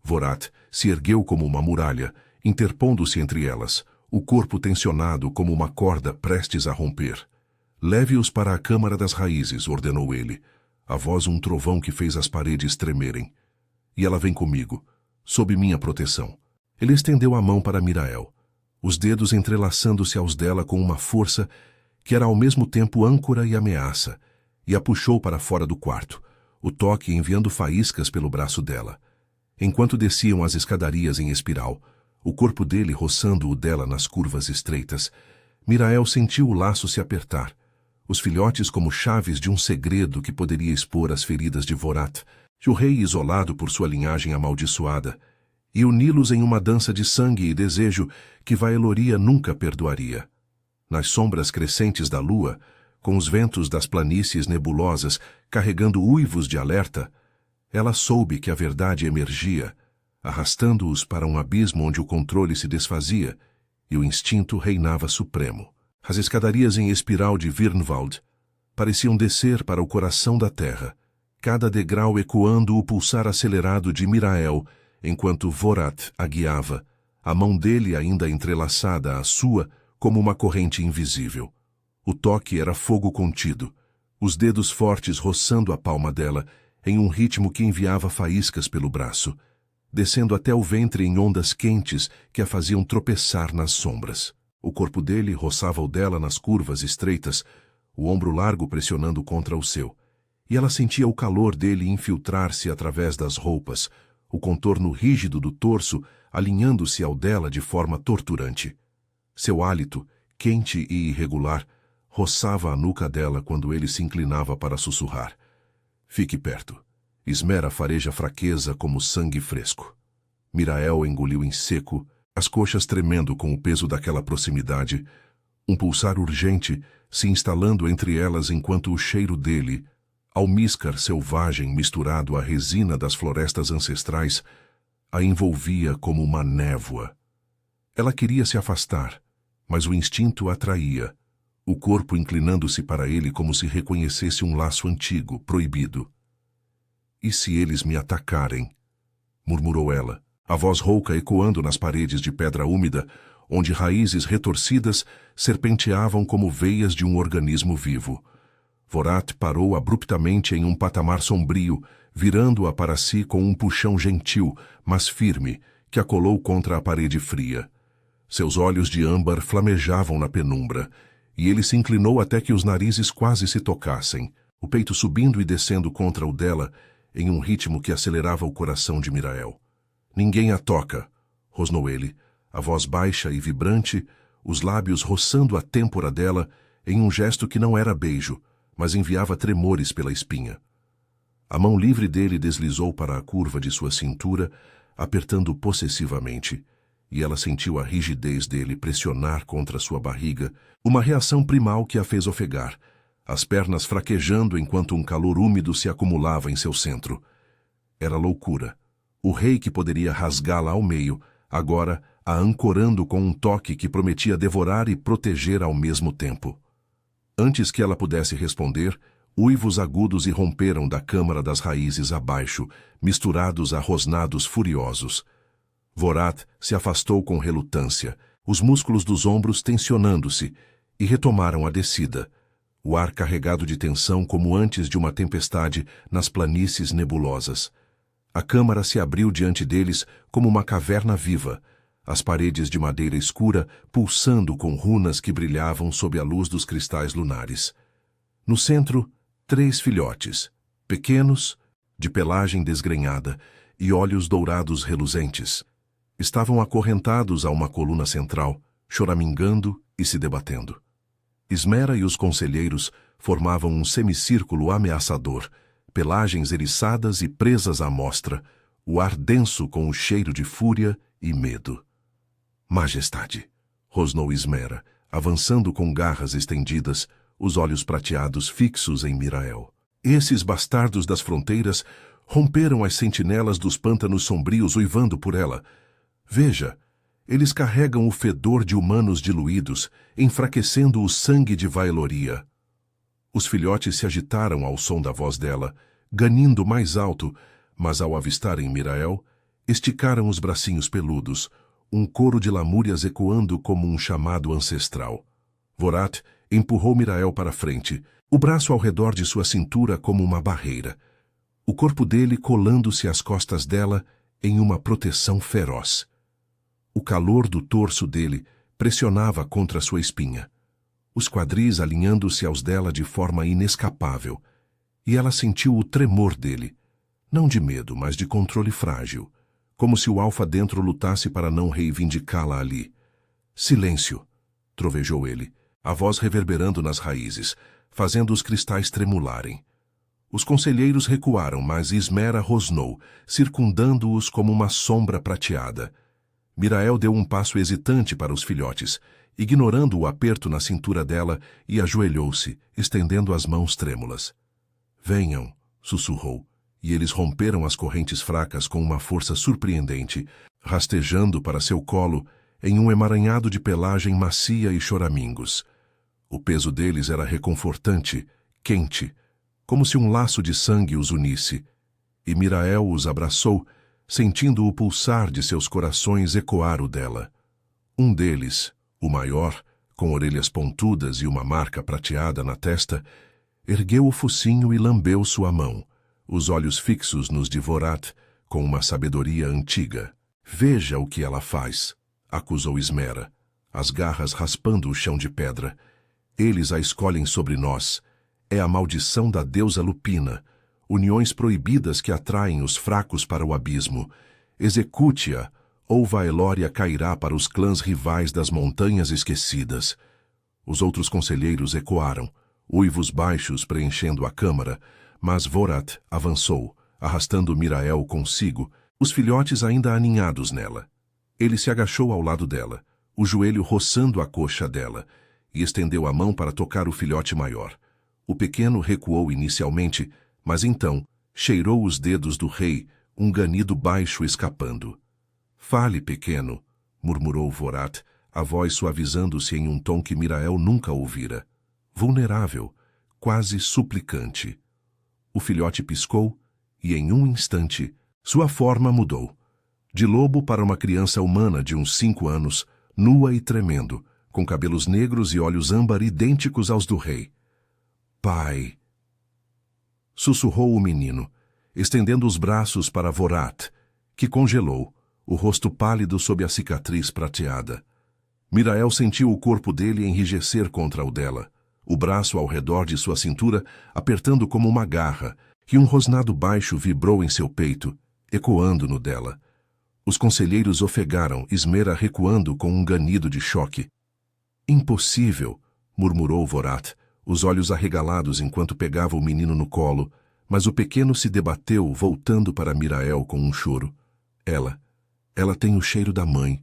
Vorath se ergueu como uma muralha, interpondo-se entre elas, o corpo tensionado como uma corda prestes a romper. Leve-os para a Câmara das Raízes, ordenou ele, a voz um trovão que fez as paredes tremerem. E ela vem comigo, sob minha proteção. Ele estendeu a mão para Mirael, os dedos entrelaçando-se aos dela com uma força que era ao mesmo tempo âncora e ameaça, e a puxou para fora do quarto, o toque enviando faíscas pelo braço dela. Enquanto desciam as escadarias em espiral, o corpo dele roçando o dela nas curvas estreitas, Mirael sentiu o laço se apertar, os filhotes como chaves de um segredo que poderia expor as feridas de Vorath, o rei isolado por sua linhagem amaldiçoada, e uni-los em uma dança de sangue e desejo que Vaeloria nunca perdoaria. Nas sombras crescentes da lua, com os ventos das planícies nebulosas carregando uivos de alerta, ela soube que a verdade emergia, arrastando-os para um abismo onde o controle se desfazia e o instinto reinava supremo. As escadarias em espiral de Virnwald pareciam descer para o coração da terra, cada degrau ecoando o pulsar acelerado de Mirael, enquanto Vorath a guiava, a mão dele ainda entrelaçada à sua como uma corrente invisível. O toque era fogo contido, os dedos fortes roçando a palma dela, em um ritmo que enviava faíscas pelo braço. descendo até o ventre em ondas quentes que a faziam tropeçar nas sombras. O corpo dele roçava o dela nas curvas estreitas, o ombro largo pressionando contra o seu, e ela sentia o calor dele infiltrar-se através das roupas, o contorno rígido do torso alinhando-se ao dela de forma torturante. Seu hálito, quente e irregular, roçava a nuca dela quando ele se inclinava para sussurrar. Fique perto. Ismera fareja fraqueza como sangue fresco. Mirael engoliu em seco, as coxas tremendo com o peso daquela proximidade, um pulsar urgente se instalando entre elas enquanto o cheiro dele, almíscar selvagem misturado à resina das florestas ancestrais, a envolvia como uma névoa. Ela queria se afastar, mas o instinto atraía, o corpo inclinando-se para ele como se reconhecesse um laço antigo, proibido. E se eles me atacarem? Murmurou ela, a voz rouca ecoando nas paredes de pedra úmida, onde raízes retorcidas serpenteavam como veias de um organismo vivo. Vorat parou abruptamente em um patamar sombrio, virando-a para si com um puxão gentil, mas firme, que a colou contra a parede fria. Seus olhos de âmbar flamejavam na penumbra, e ele se inclinou até que os narizes quase se tocassem, o peito subindo e descendo contra o dela, em um ritmo que acelerava o coração de Mirael. Ninguém a toca, rosnou ele, a voz baixa e vibrante, os lábios roçando a têmpora dela, em um gesto que não era beijo, mas enviava tremores pela espinha. A mão livre dele deslizou para a curva de sua cintura, apertando possessivamente, e ela sentiu a rigidez dele pressionar contra sua barriga, uma reação primal que a fez ofegar, as pernas fraquejando enquanto um calor úmido se acumulava em seu centro. Era loucura. O rei que poderia rasgá-la ao meio, agora a ancorando com um toque que prometia devorar e proteger ao mesmo tempo. Antes que ela pudesse responder, uivos agudos irromperam da câmara das raízes abaixo, misturados a rosnados furiosos. Vorat se afastou com relutância, os músculos dos ombros tensionando-se, e retomaram a descida, o ar carregado de tensão como antes de uma tempestade nas planícies nebulosas. A câmara se abriu diante deles como uma caverna viva, as paredes de madeira escura pulsando com runas que brilhavam sob a luz dos cristais lunares. No centro, 3 filhotes, pequenos, de pelagem desgrenhada e olhos dourados reluzentes. Estavam acorrentados a uma coluna central, choramingando e se debatendo. Ismera e os conselheiros formavam um semicírculo ameaçador, pelagens eriçadas e presas à mostra, o ar denso com o cheiro de fúria e medo. Majestade, rosnou Ismera, avançando com garras estendidas, os olhos prateados fixos em Mirael. Esses bastardos das fronteiras romperam as sentinelas dos pântanos sombrios uivando por ela. Veja, eles carregam o fedor de humanos diluídos, enfraquecendo o sangue de Vaeloria. Os filhotes se agitaram ao som da voz dela, ganindo mais alto, mas ao avistarem Mirael, esticaram os bracinhos peludos, um coro de lamúrias ecoando como um chamado ancestral. Vorat empurrou Mirael para frente, o braço ao redor de sua cintura como uma barreira, o corpo dele colando-se às costas dela em uma proteção feroz. O calor do torso dele pressionava contra sua espinha, os quadris alinhando-se aos dela de forma inescapável, e ela sentiu o tremor dele, não de medo, mas de controle frágil, como se o alfa dentro lutasse para não reivindicá-la ali. Silêncio, trovejou ele, a voz reverberando nas raízes, fazendo os cristais tremularem. Os conselheiros recuaram, mas Ismera rosnou, circundando-os como uma sombra prateada. Mirael deu um passo hesitante para os filhotes, ignorando o aperto na cintura dela, e ajoelhou-se, estendendo as mãos trêmulas. Venham, sussurrou, e eles romperam as correntes fracas com uma força surpreendente, rastejando para seu colo em um emaranhado de pelagem macia e choramingos. O peso deles era reconfortante, quente, como se um laço de sangue os unisse, e Mirael os abraçou, sentindo o pulsar de seus corações ecoar o dela. Um deles, o maior, com orelhas pontudas e uma marca prateada na testa, ergueu o focinho e lambeu sua mão, os olhos fixos nos de Vorat, com uma sabedoria antiga. Veja o que ela faz, acusou Ismera, as garras raspando o chão de pedra. Eles a escolhem sobre nós. É a maldição da deusa Lupina, uniões proibidas que atraem os fracos para o abismo. Execute-a, ou Vaelória cairá para os clãs rivais das montanhas esquecidas. Os outros conselheiros ecoaram, uivos baixos preenchendo a câmara, mas Vorath avançou, arrastando Mirael consigo, os filhotes ainda aninhados nela. Ele se agachou ao lado dela, o joelho roçando a coxa dela, e estendeu a mão para tocar o filhote maior. O pequeno recuou inicialmente, mas então cheirou os dedos do rei, um ganido baixo escapando. Fale, pequeno, murmurou Vorath, a voz suavizando-se em um tom que Mirael nunca ouvira. Vulnerável, quase suplicante. O filhote piscou, e em um instante, sua forma mudou. De lobo para uma criança humana de uns 5 anos, nua e tremendo, com cabelos negros e olhos âmbar idênticos aos do rei. Pai! Sussurrou o menino, estendendo os braços para Vorath, que congelou, o rosto pálido sob a cicatriz prateada. Mirael sentiu o corpo dele enrijecer contra o dela, o braço ao redor de sua cintura apertando como uma garra, e um rosnado baixo vibrou em seu peito, ecoando no dela. Os conselheiros ofegaram, Ismera recuando com um ganido de choque. Impossível, murmurou Vorath, os olhos arregalados enquanto pegava o menino no colo, mas o pequeno se debateu, voltando para Mirael com um choro. Ela tem o cheiro da mãe,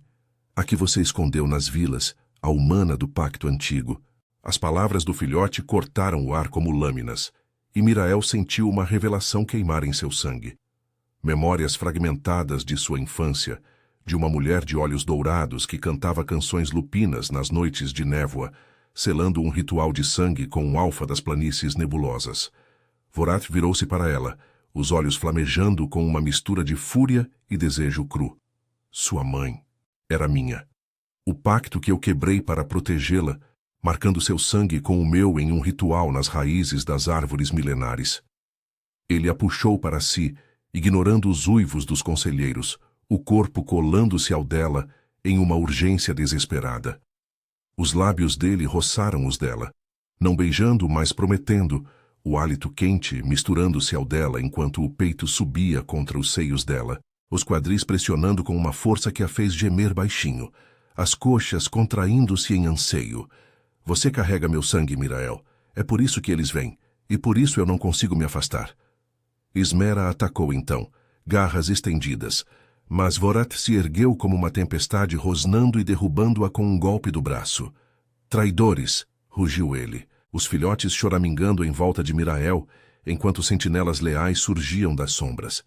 a que você escondeu nas vilas, a humana do pacto antigo. As palavras do filhote cortaram o ar como lâminas, e Mirael sentiu uma revelação queimar em seu sangue. Memórias fragmentadas de sua infância, de uma mulher de olhos dourados que cantava canções lupinas nas noites de névoa, selando um ritual de sangue com o alfa das planícies nebulosas. Vorath virou-se para ela, os olhos flamejando com uma mistura de fúria e desejo cru. Sua mãe era minha. O pacto que eu quebrei para protegê-la, marcando seu sangue com o meu em um ritual nas raízes das árvores milenares. Ele a puxou para si, ignorando os uivos dos conselheiros, o corpo colando-se ao dela em uma urgência desesperada. Os lábios dele roçaram os dela, não beijando, mas prometendo, o hálito quente misturando-se ao dela enquanto o peito subia contra os seios dela, os quadris pressionando com uma força que a fez gemer baixinho, as coxas contraindo-se em anseio. Você carrega meu sangue, Mirael. É por isso que eles vêm, e por isso eu não consigo me afastar. Ismera atacou então, garras estendidas, mas Vorath se ergueu como uma tempestade rosnando e derrubando-a com um golpe do braço. Traidores! Rugiu ele, os filhotes choramingando em volta de Mirael, enquanto sentinelas leais surgiam das sombras.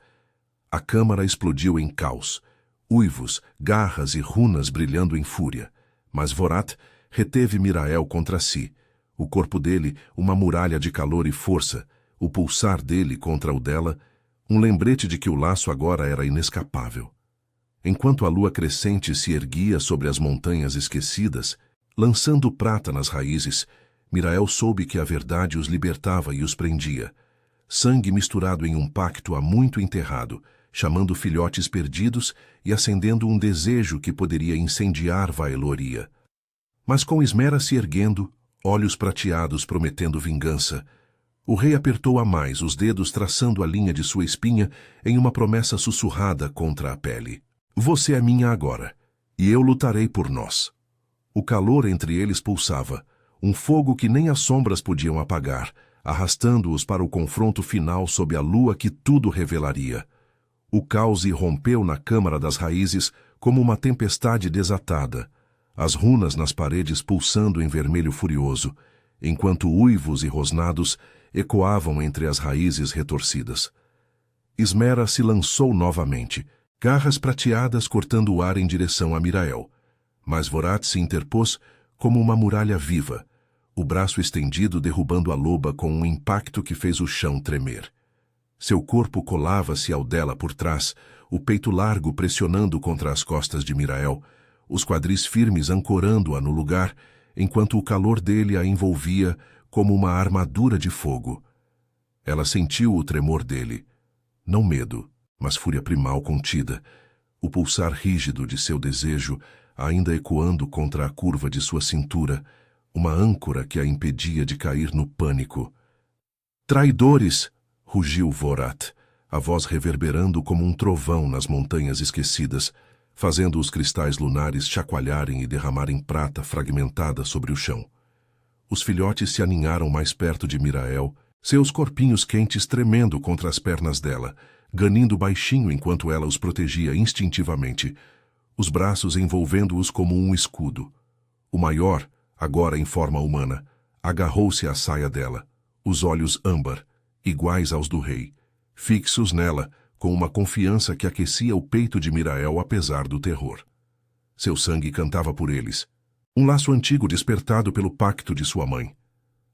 A câmara explodiu em caos, uivos, garras e runas brilhando em fúria, mas Vorath reteve Mirael contra si, o corpo dele uma muralha de calor e força, o pulsar dele contra o dela, um lembrete de que o laço agora era inescapável. Enquanto a lua crescente se erguia sobre as montanhas esquecidas, lançando prata nas raízes, Mirael soube que a verdade os libertava e os prendia. Sangue misturado em um pacto há muito enterrado, chamando filhotes perdidos e acendendo um desejo que poderia incendiar Vaelória. Mas com Ismera se erguendo, olhos prateados prometendo vingança, o rei apertou a mais os dedos traçando a linha de sua espinha em uma promessa sussurrada contra a pele. Você é minha agora, e eu lutarei por nós. O calor entre eles pulsava, um fogo que nem as sombras podiam apagar, arrastando-os para o confronto final sob a lua que tudo revelaria. O caos irrompeu na câmara das raízes como uma tempestade desatada, as runas nas paredes pulsando em vermelho furioso, enquanto uivos e rosnados ecoavam entre as raízes retorcidas. Ismera se lançou novamente, garras prateadas cortando o ar em direção a Mirael, mas Vorath se interpôs como uma muralha viva, o braço estendido derrubando a loba com um impacto que fez o chão tremer. Seu corpo colava-se ao dela por trás, o peito largo pressionando contra as costas de Mirael, os quadris firmes ancorando-a no lugar, enquanto o calor dele a envolvia como uma armadura de fogo. Ela sentiu o tremor dele, não medo, mas fúria primal contida, o pulsar rígido de seu desejo ainda ecoando contra a curva de sua cintura, uma âncora que a impedia de cair no pânico. Traidores! Rugiu Vorat, a voz reverberando como um trovão nas montanhas esquecidas, fazendo os cristais lunares chacoalharem e derramarem prata fragmentada sobre o chão. Os filhotes se aninharam mais perto de Mirael, seus corpinhos quentes tremendo contra as pernas dela, ganindo baixinho enquanto ela os protegia instintivamente, os braços envolvendo-os como um escudo. O maior, agora em forma humana, agarrou-se à saia dela, os olhos âmbar, iguais aos do rei, fixos nela, com uma confiança que aquecia o peito de Mirael apesar do terror. Seu sangue cantava por eles, um laço antigo despertado pelo pacto de sua mãe,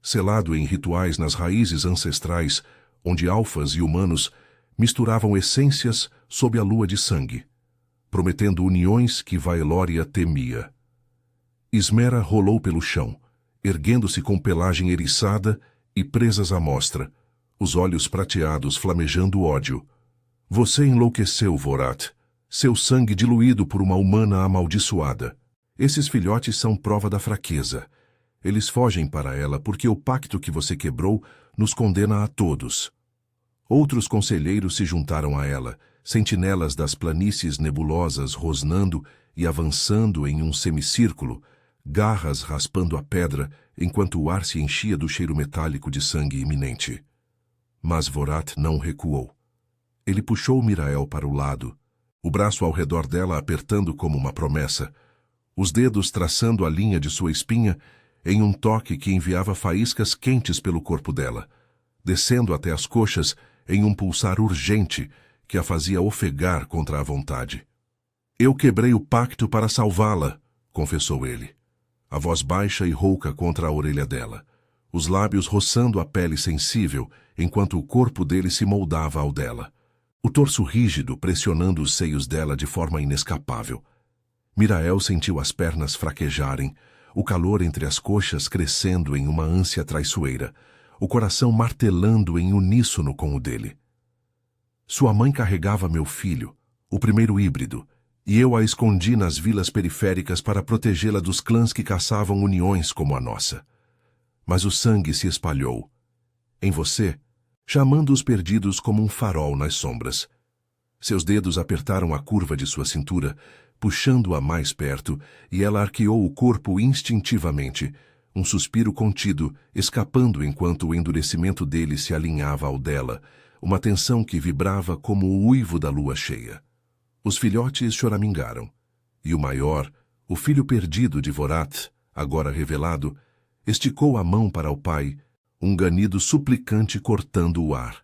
selado em rituais nas raízes ancestrais, onde alfas e humanos misturavam essências sob a lua de sangue, prometendo uniões que Vaelória temia. Ismera rolou pelo chão, erguendo-se com pelagem eriçada e presas à mostra, os olhos prateados flamejando ódio. Você enlouqueceu, Vorat, seu sangue diluído por uma humana amaldiçoada. Esses filhotes são prova da fraqueza. Eles fogem para ela porque o pacto que você quebrou nos condena a todos. Outros conselheiros se juntaram a ela, sentinelas das planícies nebulosas rosnando e avançando em um semicírculo, garras raspando a pedra enquanto o ar se enchia do cheiro metálico de sangue iminente. Mas Vorat não recuou. Ele puxou Mirael para o lado, o braço ao redor dela apertando como uma promessa, os dedos traçando a linha de sua espinha em um toque que enviava faíscas quentes pelo corpo dela, descendo até as coxas em um pulsar urgente que a fazia ofegar contra a vontade. Eu quebrei o pacto para salvá-la, confessou ele, a voz baixa e rouca contra a orelha dela, os lábios roçando a pele sensível enquanto o corpo dele se moldava ao dela, o torso rígido pressionando os seios dela de forma inescapável. Mirael sentiu as pernas fraquejarem, o calor entre as coxas crescendo em uma ânsia traiçoeira, o coração martelando em uníssono com o dele. Sua mãe carregava meu filho, o primeiro híbrido, e eu a escondi nas vilas periféricas para protegê-la dos clãs que caçavam uniões como a nossa. Mas o sangue se espalhou. Em você, chamando os perdidos como um farol nas sombras. Seus dedos apertaram a curva de sua cintura, puxando-a mais perto, e ela arqueou o corpo instintivamente, um suspiro contido, escapando enquanto o endurecimento dele se alinhava ao dela, uma tensão que vibrava como o uivo da lua cheia. Os filhotes choramingaram, e o maior, o filho perdido de Vorat, agora revelado, esticou a mão para o pai, um ganido suplicante cortando o ar.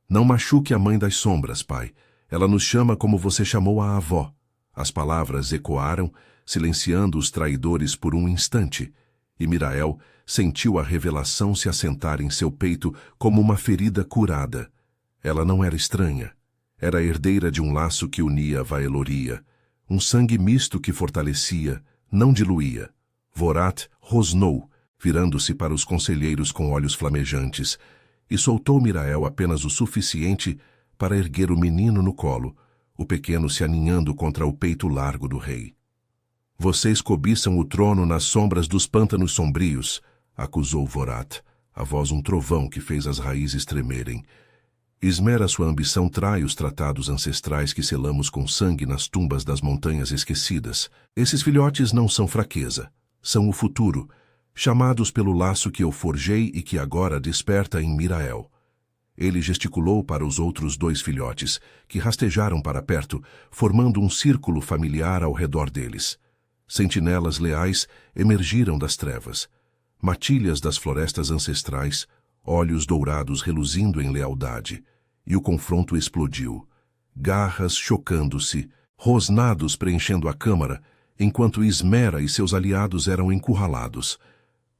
Não machuque a mãe das sombras, pai. Ela nos chama como você chamou a avó. As palavras ecoaram, silenciando os traidores por um instante, e Mirael sentiu a revelação se assentar em seu peito como uma ferida curada. Ela não era estranha. Era herdeira de um laço que unia Vaelória, um sangue misto que fortalecia, não diluía. Vorat rosnou, virando-se para os conselheiros com olhos flamejantes, e soltou Mirael apenas o suficiente para erguer o menino no colo, o pequeno se aninhando contra o peito largo do rei. Vocês cobiçam o trono nas sombras dos pântanos sombrios, acusou Vorat, a voz um trovão que fez as raízes tremerem. Ismera sua ambição trai os tratados ancestrais que selamos com sangue nas tumbas das montanhas esquecidas. Esses filhotes não são fraqueza, são o futuro, chamados pelo laço que eu forjei e que agora desperta em Mirael. Ele gesticulou para os outros 2 filhotes, que rastejaram para perto, formando um círculo familiar ao redor deles. Sentinelas leais emergiram das trevas. Matilhas das florestas ancestrais, olhos dourados reluzindo em lealdade. E o confronto explodiu. Garras chocando-se, rosnados preenchendo a câmara, enquanto Ismera e seus aliados eram encurralados.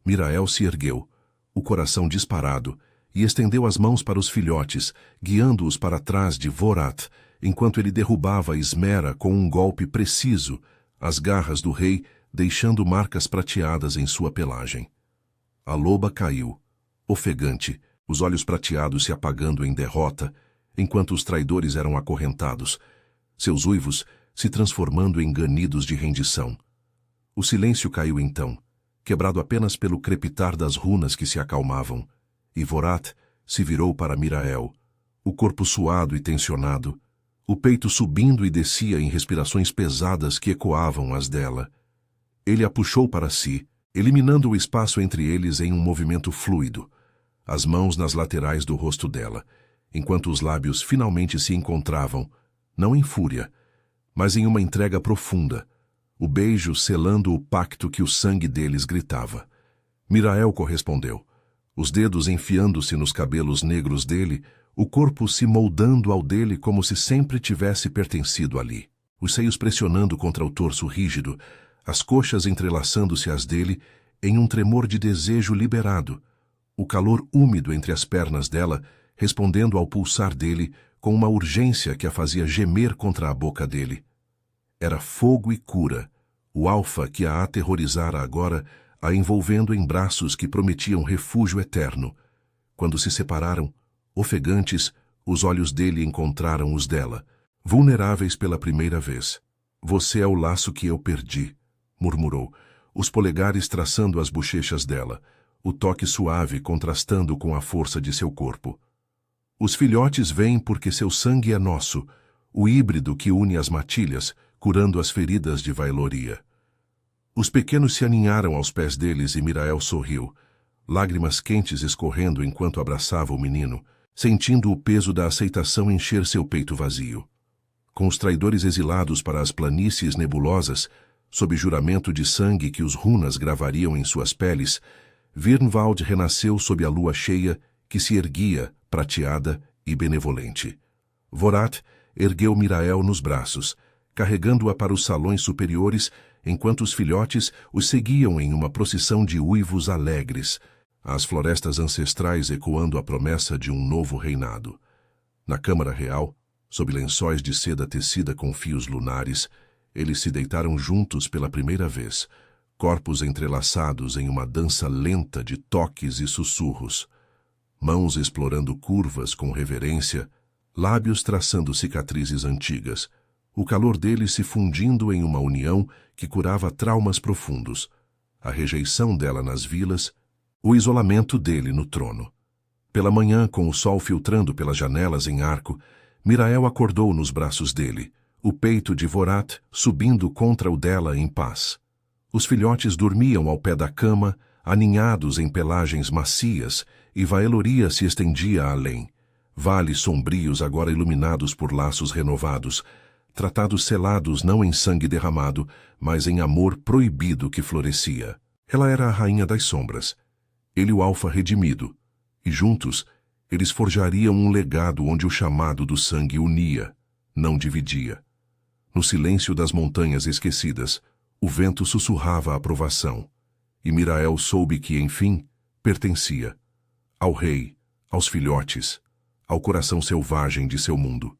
Mirael se ergueu, o coração disparado, e estendeu as mãos para os filhotes, guiando-os para trás de Vorat, enquanto ele derrubava Ismera com um golpe preciso, as garras do rei deixando marcas prateadas em sua pelagem. A loba caiu, ofegante, os olhos prateados se apagando em derrota, enquanto os traidores eram acorrentados, seus uivos se transformando em ganidos de rendição. O silêncio caiu então, quebrado apenas pelo crepitar das runas que se acalmavam, e Vorath se virou para Mirael, o corpo suado e tensionado, o peito subindo e descia em respirações pesadas que ecoavam as dela. Ele a puxou para si, eliminando o espaço entre eles em um movimento fluido, as mãos nas laterais do rosto dela, enquanto os lábios finalmente se encontravam, não em fúria, mas em uma entrega profunda, o beijo selando o pacto que o sangue deles gritava. Mirael correspondeu, os dedos enfiando-se nos cabelos negros dele, o corpo se moldando ao dele como se sempre tivesse pertencido ali, os seios pressionando contra o torso rígido, as coxas entrelaçando-se às dele em um tremor de desejo liberado, o calor úmido entre as pernas dela respondendo ao pulsar dele com uma urgência que a fazia gemer contra a boca dele. Era fogo e cura, o alfa que a aterrorizara agora, a envolvendo em braços que prometiam refúgio eterno. Quando se separaram, ofegantes, os olhos dele encontraram os dela, vulneráveis pela primeira vez. "Você é o laço que eu perdi", murmurou, os polegares traçando as bochechas dela, o toque suave contrastando com a força de seu corpo. "Os filhotes vêm porque seu sangue é nosso, o híbrido que une as matilhas, curando as feridas de Vaeloria." Os pequenos se aninharam aos pés deles e Mirael sorriu, lágrimas quentes escorrendo enquanto abraçava o menino, sentindo o peso da aceitação encher seu peito vazio. Com os traidores exilados para as planícies nebulosas, sob juramento de sangue que os runas gravariam em suas peles, Virnwald renasceu sob a lua cheia que se erguia, prateada e benevolente. Vorath ergueu Mirael nos braços, carregando-a para os salões superiores, enquanto os filhotes os seguiam em uma procissão de uivos alegres, as florestas ancestrais ecoando a promessa de um novo reinado. Na Câmara Real, sob lençóis de seda tecida com fios lunares, eles se deitaram juntos pela primeira vez, corpos entrelaçados em uma dança lenta de toques e sussurros, mãos explorando curvas com reverência, lábios traçando cicatrizes antigas, o calor deles se fundindo em uma união que curava traumas profundos, a rejeição dela nas vilas, o isolamento dele no trono. Pela manhã, com o sol filtrando pelas janelas em arco, Mirael acordou nos braços dele, o peito de Vorath subindo contra o dela em paz. Os filhotes dormiam ao pé da cama, aninhados em pelagens macias, e Vaeloria se estendia além. Vales sombrios agora iluminados por laços renovados, tratados selados não em sangue derramado, mas em amor proibido que florescia. Ela era a rainha das sombras, ele o alfa redimido, e juntos eles forjariam um legado onde o chamado do sangue unia, não dividia. No silêncio das montanhas esquecidas, o vento sussurrava a aprovação, e Mirael soube que, enfim, pertencia ao rei, aos filhotes, ao coração selvagem de seu mundo.